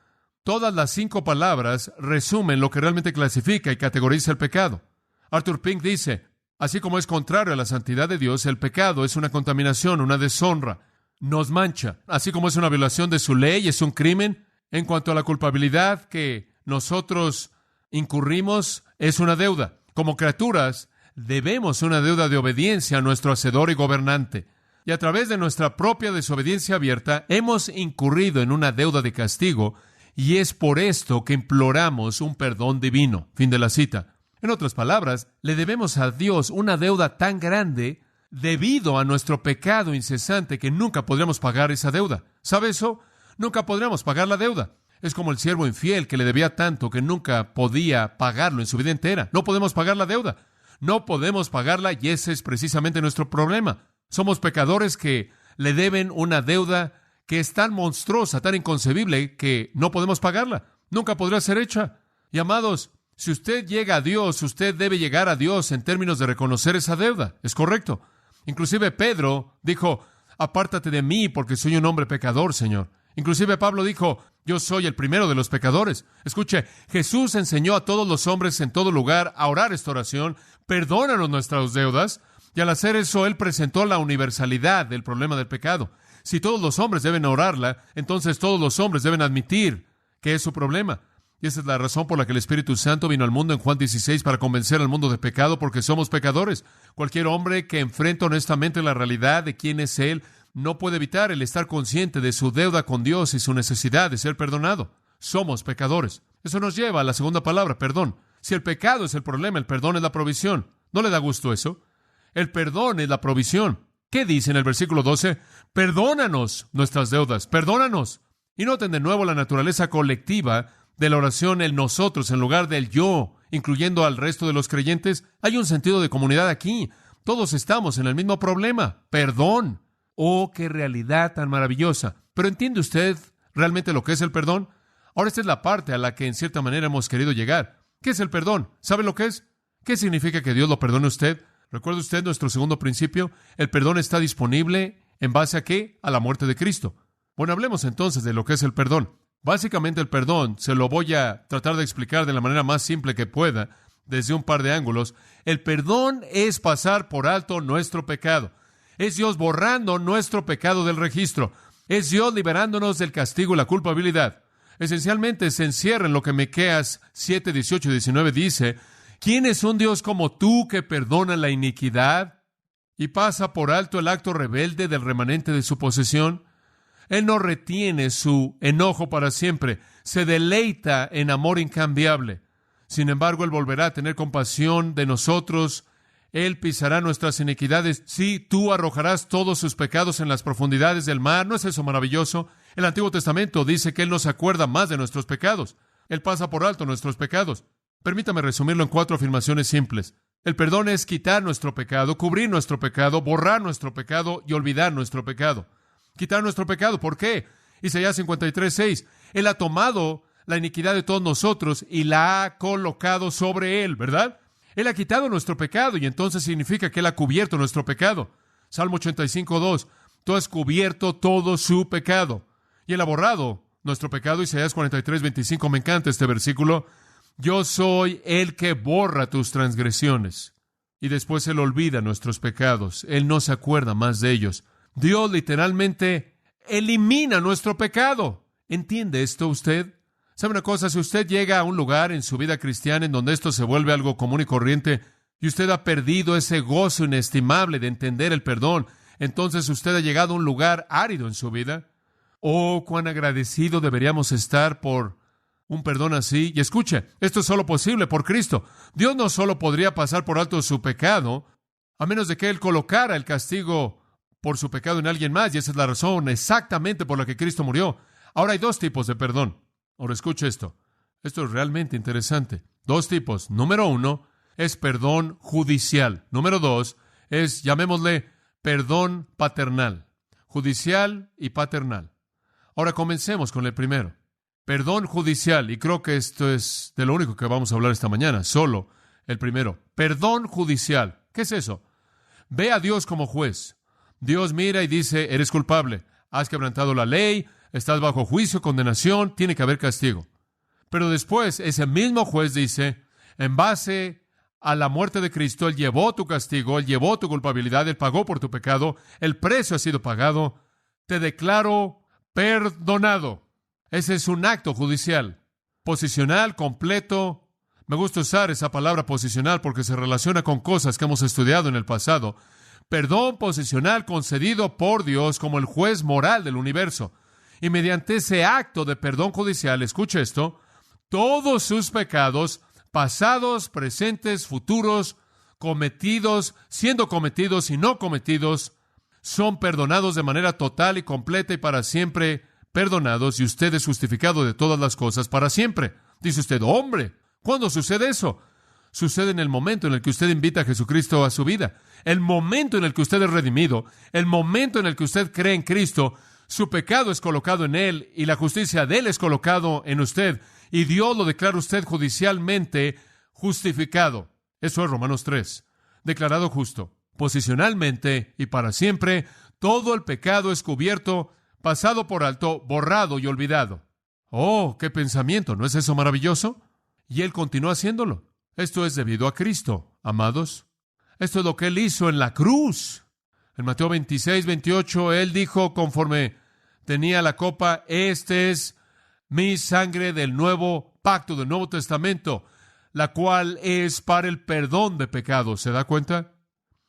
todas las 5 palabras resumen lo que realmente clasifica y categoriza el pecado. Arthur Pink dice, así como es contrario a la santidad de Dios, el pecado es una contaminación, una deshonra, nos mancha. Así como es una violación de su ley, es un crimen. En cuanto a la culpabilidad que nosotros incurrimos, es una deuda. Como criaturas, debemos una deuda de obediencia a nuestro hacedor y gobernante. Y a través de nuestra propia desobediencia abierta, hemos incurrido en una deuda de castigo, y es por esto que imploramos un perdón divino. Fin de la cita. En otras palabras, le debemos a Dios una deuda tan grande debido a nuestro pecado incesante que nunca podremos pagar esa deuda. ¿Sabe eso? Nunca podremos pagar la deuda. Es como el siervo infiel que le debía tanto que nunca podía pagarlo en su vida entera. No podemos pagar la deuda. No podemos pagarla, y ese es precisamente nuestro problema. Somos pecadores que le deben una deuda que es tan monstruosa, tan inconcebible, que no podemos pagarla. Nunca podrá ser hecha. Y amados, si usted llega a Dios, usted debe llegar a Dios en términos de reconocer esa deuda. Es correcto. Inclusive Pedro dijo, apártate de mí porque soy un hombre pecador, Señor. Inclusive Pablo dijo, yo soy el primero de los pecadores. Escuche, Jesús enseñó a todos los hombres en todo lugar a orar esta oración, perdónanos nuestras deudas, y al hacer eso, Él presentó la universalidad del problema del pecado. Si todos los hombres deben orarla, entonces todos los hombres deben admitir que es su problema. Y esa es la razón por la que el Espíritu Santo vino al mundo en Juan 16 para convencer al mundo de pecado, porque somos pecadores. Cualquier hombre que enfrenta honestamente la realidad de quién es Él, no puede evitar el estar consciente de su deuda con Dios y su necesidad de ser perdonado. Somos pecadores. Eso nos lleva a la segunda palabra, perdón. Si el pecado es el problema, el perdón es la provisión. ¿No le da gusto eso? El perdón es la provisión. ¿Qué dice en el versículo 12? Perdónanos nuestras deudas, perdónanos. Y noten de nuevo la naturaleza colectiva de la oración, el nosotros en lugar del yo, incluyendo al resto de los creyentes. Hay un sentido de comunidad aquí. Todos estamos en el mismo problema, perdón. ¡Oh, qué realidad tan maravillosa! Pero ¿entiende usted realmente lo que es el perdón? Ahora esta es la parte a la que en cierta manera hemos querido llegar. ¿Qué es el perdón? ¿Sabe lo que es? ¿Qué significa que Dios lo perdone a usted? ¿Recuerda usted nuestro segundo principio? El perdón está disponible ¿en base a qué? A la muerte de Cristo. Bueno, hablemos entonces de lo que es el perdón. Básicamente el perdón, se lo voy a tratar de explicar de la manera más simple que pueda, desde un par de ángulos. El perdón es pasar por alto nuestro pecado. Es Dios borrando nuestro pecado del registro. Es Dios liberándonos del castigo y la culpabilidad. Esencialmente se encierra en lo que Miqueas 7, 18 y 19 dice: ¿quién es un Dios como tú que perdona la iniquidad y pasa por alto el acto rebelde del remanente de su posesión? Él no retiene su enojo para siempre, se deleita en amor incambiable. Sin embargo, Él volverá a tener compasión de nosotros. Él pisará nuestras iniquidades. Sí, tú arrojarás todos sus pecados en las profundidades del mar. ¿No es eso maravilloso? El Antiguo Testamento dice que Él no se acuerda más de nuestros pecados. Él pasa por alto nuestros pecados. Permítame resumirlo en 4 afirmaciones simples. El perdón es quitar nuestro pecado, cubrir nuestro pecado, borrar nuestro pecado y olvidar nuestro pecado. Quitar nuestro pecado. ¿Por qué? Isaías 53:6. Él ha tomado la iniquidad de todos nosotros y la ha colocado sobre Él, ¿verdad? Él ha quitado nuestro pecado y entonces significa que Él ha cubierto nuestro pecado. Salmo 85:2. Tú has cubierto todo su pecado. Y Él ha borrado nuestro pecado. Isaías 43:25. Me encanta este versículo. Yo soy el que borra tus transgresiones. Y después Él olvida nuestros pecados. Él no se acuerda más de ellos. Dios literalmente elimina nuestro pecado. ¿Entiende esto usted? ¿Sabe una cosa? Si usted llega a un lugar en su vida cristiana en donde esto se vuelve algo común y corriente y usted ha perdido ese gozo inestimable de entender el perdón, entonces usted ha llegado a un lugar árido en su vida. Oh, cuán agradecido deberíamos estar por un perdón así. Y escuche, esto es solo posible por Cristo. Dios no solo podría pasar por alto su pecado, a menos de que Él colocara el castigo por su pecado en alguien más, y esa es la razón exactamente por la que Cristo murió. Ahora hay 2 tipos de perdón. Ahora escuche esto. Esto es realmente interesante. 2 tipos. Número 1 es perdón judicial. Número 2 es, llamémosle, perdón paternal. Judicial y paternal. Ahora comencemos con el primero. Perdón judicial, y creo que esto es de lo único que vamos a hablar esta mañana, solo el primero. Perdón judicial. ¿Qué es eso? Ve a Dios como juez. Dios mira y dice, eres culpable, has quebrantado la ley, estás bajo juicio, condenación, tiene que haber castigo. Pero después, ese mismo juez dice, en base a la muerte de Cristo, Él llevó tu castigo, Él llevó tu culpabilidad, Él pagó por tu pecado, el precio ha sido pagado, te declaro perdonado. Ese es un acto judicial, posicional, completo. Me gusta usar esa palabra posicional porque se relaciona con cosas que hemos estudiado en el pasado. Perdón posicional concedido por Dios como el juez moral del universo. Y mediante ese acto de perdón judicial, escuche esto, todos sus pecados, pasados, presentes, futuros, cometidos, siendo cometidos y no cometidos, son perdonados de manera total y completa y para siempre perdonados, y usted es justificado de todas las cosas para siempre. Dice usted, hombre, ¿cuándo sucede eso? Sucede en el momento en el que usted invita a Jesucristo a su vida, el momento en el que usted es redimido, el momento en el que usted cree en Cristo. Su pecado es colocado en Él y la justicia de Él es colocado en usted, y Dios lo declara usted judicialmente justificado. Eso es Romanos 3. Declarado justo, posicionalmente y para siempre, todo el pecado es cubierto, pasado por alto, borrado y olvidado. ¡Oh, qué pensamiento! ¿No es eso maravilloso? Y Él continúa haciéndolo. Esto es debido a Cristo, amados. Esto es lo que Él hizo en la cruz. En Mateo 26, 28, Él dijo, conforme tenía la copa, este es mi sangre del nuevo pacto, del Nuevo Testamento, la cual es para el perdón de pecados. ¿Se da cuenta?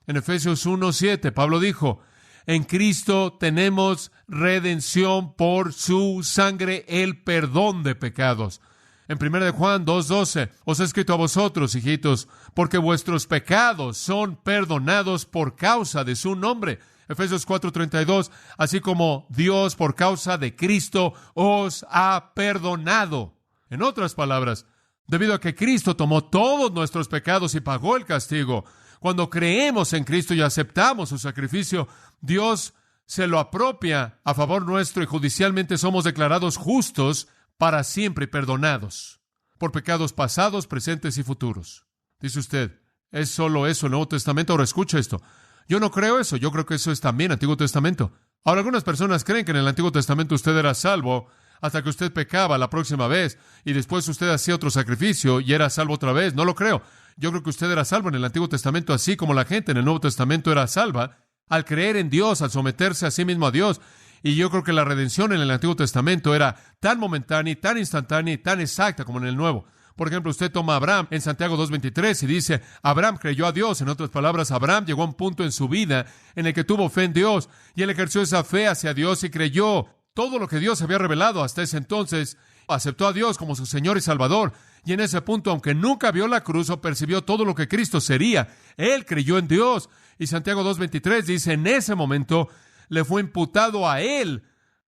En Efesios 1:7, Pablo dijo, en Cristo tenemos redención por su sangre, el perdón de pecados. En 1 Juan 2:12, os he escrito a vosotros, hijitos, porque vuestros pecados son perdonados por causa de su nombre. Efesios 4:32, así como Dios por causa de Cristo os ha perdonado. En otras palabras, debido a que Cristo tomó todos nuestros pecados y pagó el castigo, cuando creemos en Cristo y aceptamos su sacrificio, Dios se lo apropia a favor nuestro y judicialmente somos declarados justos para siempre y perdonados por pecados pasados, presentes y futuros. Dice usted, ¿es solo eso el Nuevo Testamento? Ahora escucha esto. Yo no creo eso. Yo creo que eso es también Antiguo Testamento. Ahora, algunas personas creen que en el Antiguo Testamento usted era salvo hasta que usted pecaba la próxima vez y después usted hacía otro sacrificio y era salvo otra vez. No lo creo. Yo creo que usted era salvo en el Antiguo Testamento así como la gente en el Nuevo Testamento era salva al creer en Dios, al someterse a sí mismo a Dios. Y yo creo que la redención en el Antiguo Testamento era tan momentánea, tan instantánea y tan exacta como en el Nuevo. Por ejemplo, usted toma a Abraham en Santiago 2:23 y dice, Abraham creyó a Dios. En otras palabras, Abraham llegó a un punto en su vida en el que tuvo fe en Dios y él ejerció esa fe hacia Dios y creyó todo lo que Dios había revelado hasta ese entonces. Aceptó a Dios como su Señor y Salvador. Y en ese punto, aunque nunca vio la cruz o percibió todo lo que Cristo sería, él creyó en Dios. Y Santiago 2:23 dice, en ese momento le fue imputado a él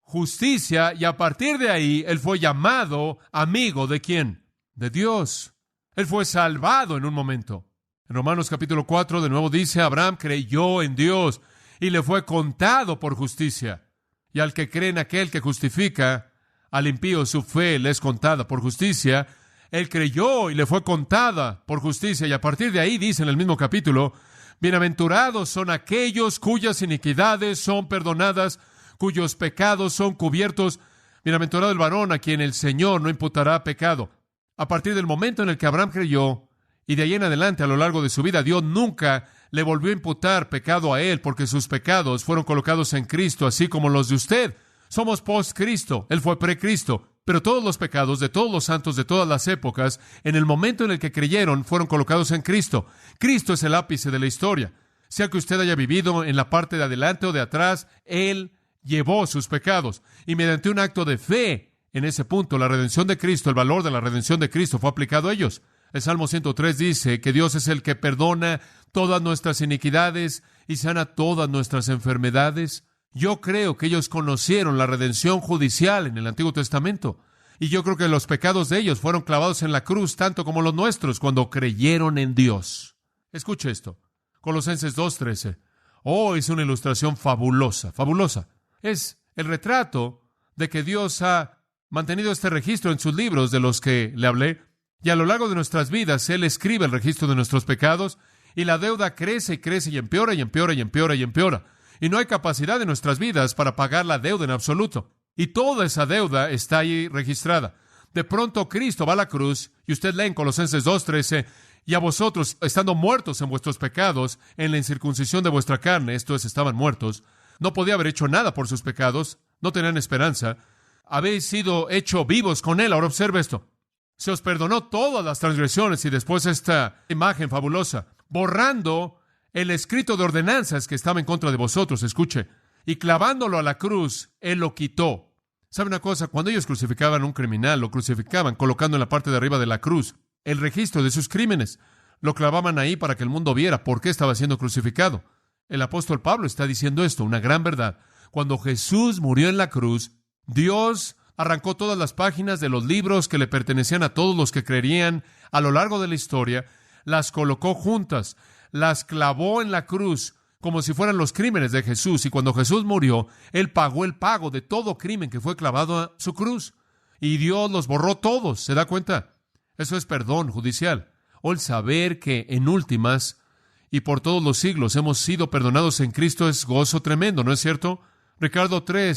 justicia y a partir de ahí él fue llamado amigo ¿de quién? De Dios. Él fue salvado en un momento. En Romanos capítulo 4 de nuevo dice, Abraham creyó en Dios y le fue contado por justicia. Y al que cree en aquel que justifica, al impío su fe le es contada por justicia. Él creyó y le fue contada por justicia. Y a partir de ahí dice en el mismo capítulo, bienaventurados son aquellos cuyas iniquidades son perdonadas, cuyos pecados son cubiertos. Bienaventurado el varón a quien el Señor no imputará pecado. A partir del momento en el que Abraham creyó, y de ahí en adelante a lo largo de su vida, Dios nunca le volvió a imputar pecado a él, porque sus pecados fueron colocados en Cristo, así como los de usted. Somos post-Cristo, él fue pre-Cristo, pero todos los pecados de todos los santos de todas las épocas, en el momento en el que creyeron, fueron colocados en Cristo. Cristo es el ápice de la historia. Sea que usted haya vivido en la parte de adelante o de atrás, Él llevó sus pecados. Y mediante un acto de fe, en ese punto, la redención de Cristo, el valor de la redención de Cristo fue aplicado a ellos. El Salmo 103 dice que Dios es el que perdona todas nuestras iniquidades y sana todas nuestras enfermedades. Yo creo que ellos conocieron la redención judicial en el Antiguo Testamento. Y yo creo que los pecados de ellos fueron clavados en la cruz, tanto como los nuestros, cuando creyeron en Dios. Escuche esto. Colosenses 2:13. Oh, es una ilustración fabulosa, fabulosa. Es el retrato de que Dios ha mantenido este registro en sus libros de los que le hablé. Y a lo largo de nuestras vidas, Él escribe el registro de nuestros pecados. Y la deuda crece y crece y empeora y empeora y empeora y empeora. Y no hay capacidad en nuestras vidas para pagar la deuda en absoluto. Y toda esa deuda está ahí registrada. De pronto Cristo va a la cruz y usted lee en Colosenses 2:13, y a vosotros, estando muertos en vuestros pecados, en la incircuncisión de vuestra carne, esto es, estaban muertos, no podía haber hecho nada por sus pecados, no tenían esperanza, habéis sido hecho vivos con Él. Ahora observe esto. Se os perdonó todas las transgresiones y después esta imagen fabulosa, borrando el escrito de ordenanzas que estaba en contra de vosotros, escuche, y clavándolo a la cruz, Él lo quitó. ¿Sabe una cosa? Cuando ellos crucificaban a un criminal, lo crucificaban colocando en la parte de arriba de la cruz el registro de sus crímenes. Lo clavaban ahí para que el mundo viera por qué estaba siendo crucificado. El apóstol Pablo está diciendo esto, una gran verdad. Cuando Jesús murió en la cruz, Dios arrancó todas las páginas de los libros que le pertenecían a todos los que creerían a lo largo de la historia, las colocó juntas, las clavó en la cruz como si fueran los crímenes de Jesús. Y cuando Jesús murió, Él pagó el pago de todo crimen que fue clavado a su cruz. Y Dios los borró todos. ¿Se da cuenta? Eso es perdón judicial. O el saber que, en últimas, y por todos los siglos hemos sido perdonados en Cristo, es gozo tremendo, ¿no es cierto? Ricardo III,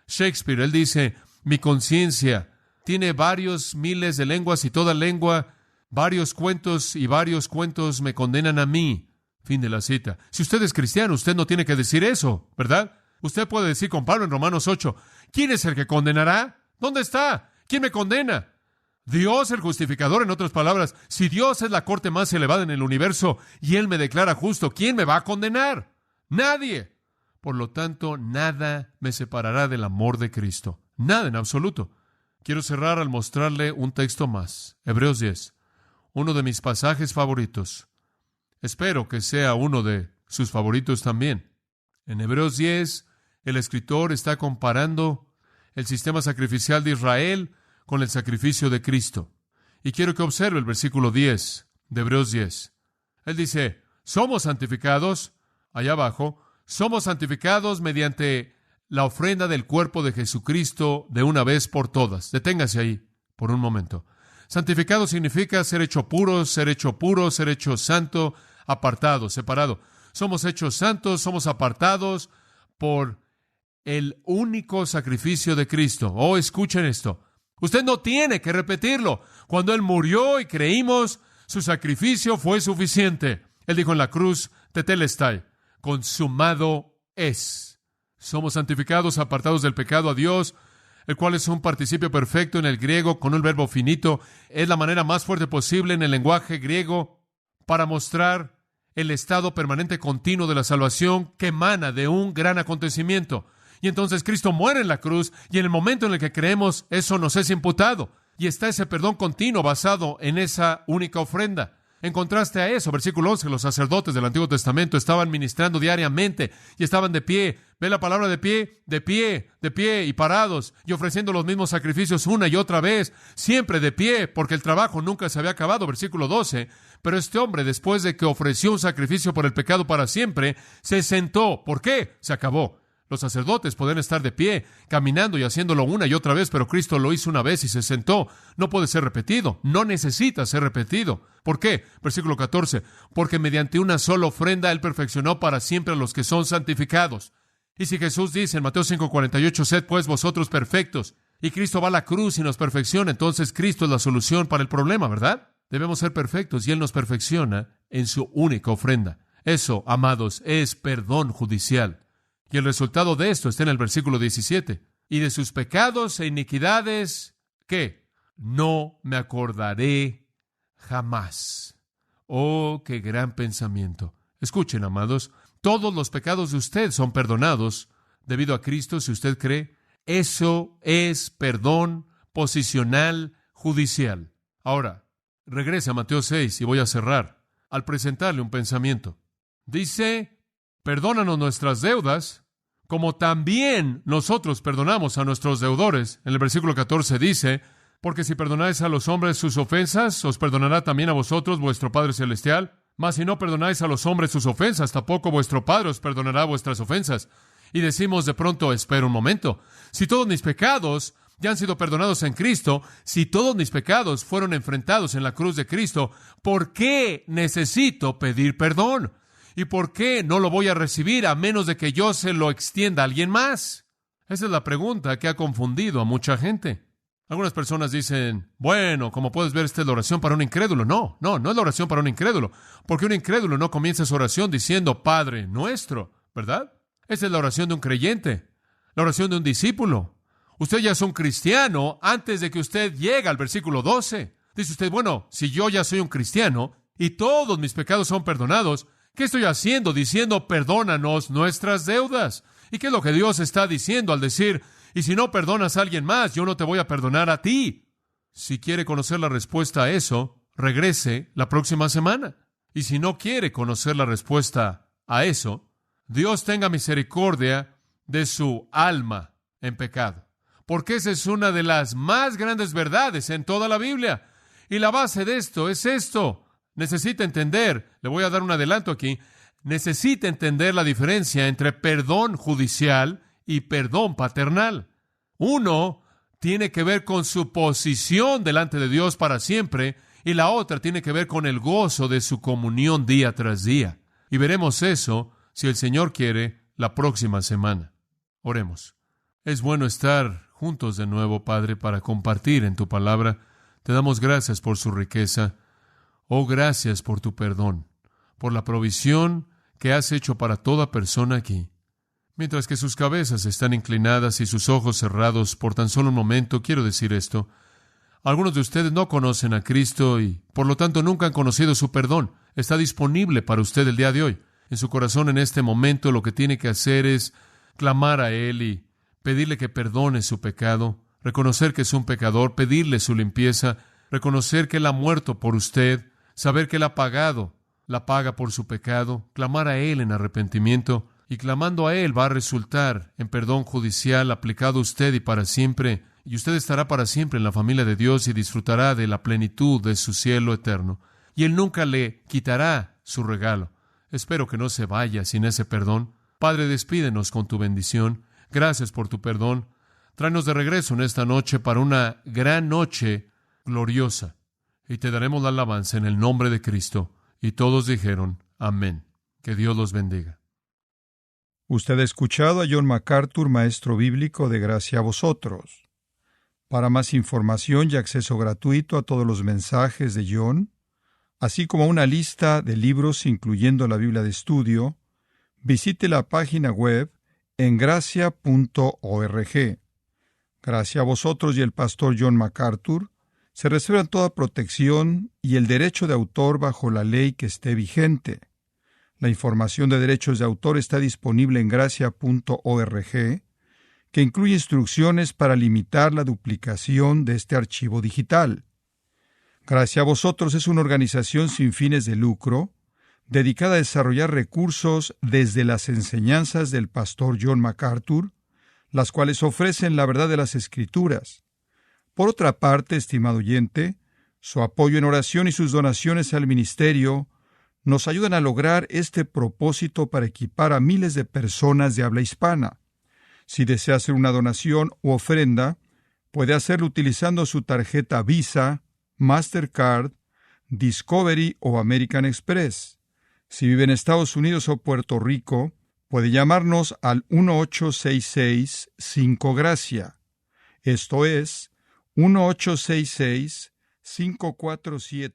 Shakespeare, él dice, mi conciencia tiene varios miles de lenguas y toda lengua, varios cuentos y varios cuentos me condenan a mí. Fin de la cita. Si usted es cristiano, usted no tiene que decir eso, ¿verdad? Usted puede decir con Pablo en Romanos 8, ¿quién es el que condenará? ¿Dónde está? ¿Quién me condena? Dios el justificador, en otras palabras, si Dios es la corte más elevada en el universo y Él me declara justo, ¿quién me va a condenar? Nadie. Por lo tanto, nada me separará del amor de Cristo. Nada en absoluto. Quiero cerrar al mostrarle un texto más. Hebreos 10. Uno de mis pasajes favoritos. Espero que sea uno de sus favoritos también. En Hebreos 10, el escritor está comparando el sistema sacrificial de Israel con el sacrificio de Cristo. Y quiero que observe el versículo 10 de Hebreos 10. Él dice, somos santificados, allá abajo, somos santificados mediante la ofrenda del cuerpo de Jesucristo de una vez por todas. Deténgase ahí por un momento. Santificado significa ser hecho puro, ser hecho santo, apartado, separado. Somos hechos santos, somos apartados por el único sacrificio de Cristo. Oh, escuchen esto. Usted no tiene que repetirlo. Cuando Él murió y creímos, su sacrificio fue suficiente. Él dijo en la cruz, tetelestai, consumado es. Somos santificados, apartados del pecado a Dios, el cual es un participio perfecto en el griego con un verbo finito. Es la manera más fuerte posible en el lenguaje griego para mostrar el estado permanente continuo de la salvación que emana de un gran acontecimiento. Y entonces Cristo muere en la cruz y en el momento en el que creemos, eso nos es imputado. Y está ese perdón continuo basado en esa única ofrenda. En contraste a eso, versículo 11, los sacerdotes del Antiguo Testamento estaban ministrando diariamente y estaban de pie. ¿Ve la palabra de pie? De pie, de pie y parados y ofreciendo los mismos sacrificios una y otra vez, siempre de pie, porque el trabajo nunca se había acabado. Versículo 12. Pero este hombre, después de que ofreció un sacrificio por el pecado para siempre, se sentó. ¿Por qué? Se acabó. Los sacerdotes pueden estar de pie, caminando y haciéndolo una y otra vez, pero Cristo lo hizo una vez y se sentó. No puede ser repetido, no necesita ser repetido. ¿Por qué? Versículo 14. Porque mediante una sola ofrenda Él perfeccionó para siempre a los que son santificados. Y si Jesús dice en Mateo 5:48, sed pues vosotros perfectos, y Cristo va a la cruz y nos perfecciona, entonces Cristo es la solución para el problema, ¿verdad? Debemos ser perfectos y Él nos perfecciona en su única ofrenda. Eso, amados, es perdón judicial. Y el resultado de esto está en el versículo 17. Y de sus pecados e iniquidades, ¿qué? No me acordaré jamás. Oh, qué gran pensamiento. Escuchen, amados, todos los pecados de usted son perdonados debido a Cristo, si usted cree. Eso es perdón posicional judicial. Ahora, regrese a Mateo 6 y voy a cerrar al presentarle un pensamiento. Dice, perdónanos nuestras deudas, como también nosotros perdonamos a nuestros deudores. En el versículo 14 dice, porque si perdonáis a los hombres sus ofensas, os perdonará también a vosotros vuestro Padre Celestial. Mas si no perdonáis a los hombres sus ofensas, tampoco vuestro Padre os perdonará vuestras ofensas. Y decimos de pronto, espera un momento, si todos mis pecados ya han sido perdonados en Cristo, si todos mis pecados fueron enfrentados en la cruz de Cristo, ¿por qué necesito pedir perdón? ¿Y por qué no lo voy a recibir a menos de que yo se lo extienda a alguien más? Esa es la pregunta que ha confundido a mucha gente. Algunas personas dicen, bueno, como puedes ver, esta es la oración para un incrédulo. No es la oración para un incrédulo, porque un incrédulo no comienza su oración diciendo Padre nuestro, ¿verdad? Esa es la oración de un creyente, la oración de un discípulo. Usted ya es un cristiano antes de que usted llegue al versículo 12. Dice usted, bueno, si yo ya soy un cristiano y todos mis pecados son perdonados, ¿qué estoy haciendo? Diciendo, perdónanos nuestras deudas. ¿Y qué es lo que Dios está diciendo al decir, y si no perdonas a alguien más, yo no te voy a perdonar a ti? Si quiere conocer la respuesta a eso, regrese la próxima semana. Y si no quiere conocer la respuesta a eso, Dios tenga misericordia de su alma en pecado. Porque esa es una de las más grandes verdades en toda la Biblia. Y la base de esto es esto. Necesita entender, le voy a dar un adelanto aquí, necesita entender la diferencia entre perdón judicial y perdón paternal. Uno tiene que ver con su posición delante de Dios para siempre y la otra tiene que ver con el gozo de su comunión día tras día. Y veremos eso, si el Señor quiere, la próxima semana. Oremos. Es bueno estar juntos de nuevo, Padre, para compartir en tu palabra. Te damos gracias por su riqueza. Oh, gracias por tu perdón, por la provisión que has hecho para toda persona aquí. Mientras que sus cabezas están inclinadas y sus ojos cerrados por tan solo un momento, quiero decir esto. Algunos de ustedes no conocen a Cristo y, por lo tanto, nunca han conocido su perdón. Está disponible para usted el día de hoy. En su corazón, en este momento, lo que tiene que hacer es clamar a Él y pedirle que perdone su pecado, reconocer que es un pecador, pedirle su limpieza, reconocer que Él ha muerto por usted, saber que Él ha pagado la paga por su pecado, clamar a Él en arrepentimiento, y clamando a Él va a resultar en perdón judicial aplicado a usted y para siempre, y usted estará para siempre en la familia de Dios y disfrutará de la plenitud de su cielo eterno. Y Él nunca le quitará su regalo. Espero que no se vaya sin ese perdón. Padre, despídenos con tu bendición. Gracias por tu perdón. Tráenos de regreso en esta noche para una gran noche gloriosa. Y te daremos la alabanza en el nombre de Cristo. Y todos dijeron, amén. Que Dios los bendiga. Usted ha escuchado a John MacArthur, maestro bíblico de Gracia a Vosotros. Para más información y acceso gratuito a todos los mensajes de John, así como una lista de libros incluyendo la Biblia de estudio, visite la página web en gracia.org. Gracia a Vosotros y el pastor John MacArthur se reservan toda protección y el derecho de autor bajo la ley que esté vigente. La información de derechos de autor está disponible en gracia.org, que incluye instrucciones para limitar la duplicación de este archivo digital. Gracia a Vosotros es una organización sin fines de lucro, dedicada a desarrollar recursos desde las enseñanzas del pastor John MacArthur, las cuales ofrecen la verdad de las Escrituras. Por otra parte, estimado oyente, su apoyo en oración y sus donaciones al ministerio nos ayudan a lograr este propósito para equipar a miles de personas de habla hispana. Si desea hacer una donación u ofrenda, puede hacerlo utilizando su tarjeta Visa, Mastercard, Discovery o American Express. Si vive en Estados Unidos o Puerto Rico, puede llamarnos al 1-866-5-GRACIA. Esto es 1-866-547